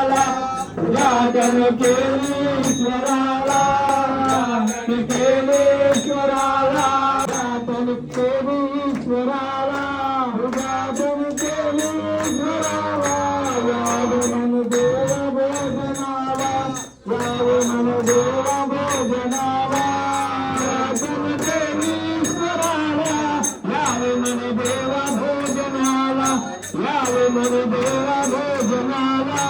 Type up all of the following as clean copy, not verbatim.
उद्घाटन केले ईश्वराला केले ईश्वराला उद्घाटन केले ईश्वराला उद्घाटन केले ईश्वराला यावे मन देव भोजनाला यावे मन देव भोजनाला उद्घाटन केले ईश्वराला यावे मन देव भोजनाला यावे मन देव भोजनाला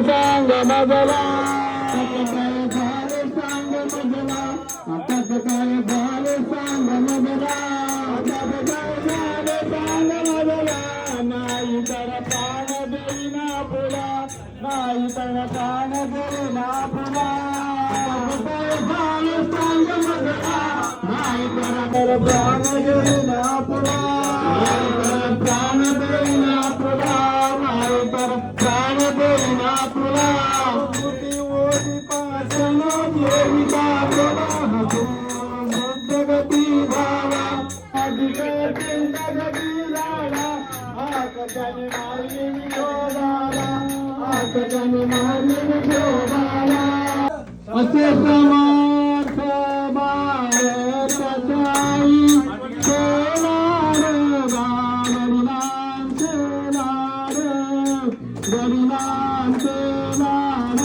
सांग मजला नाही तर प्राण देईना पुरा नाही तर प्राण देईना पुरा सांग मजला नाही तर प्राण देईना पुरा प्राण देईना पुरा नाही तर प्राण देईना पुरा ओटी पासन देविका प्रभा जगती भावा अधिक जिंदगी लाला आकाशाने मारली विठोबाला आकाशाने मारली विठोबाला असे समर्थ भारताई सोनार गडिलांचे लाड गडिलांचे लाड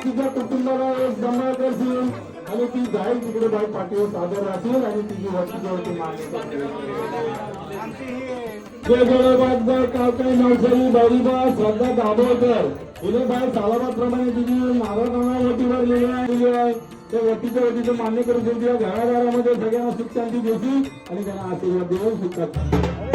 तिच्या कुटुंबाला एक जमा करतील आणि ती जाईल तिकडे बाई पाठीवर सादर राहतील आणि तिची वस्तीवरती मान्यता जय गोळबागदार कावकाई नवसरी बारीबा श्रद्धा दाभोळकर हिने बाई सालाबादप्रमाणे तिची नारायणा वटीवर लिहिली आहे त्या वटीच्या वटीचं मान्य करून देऊ घरादारामध्ये सगळ्यांना सुख शांती देतील आणि त्यांना आशीर्वाद देऊन सुखात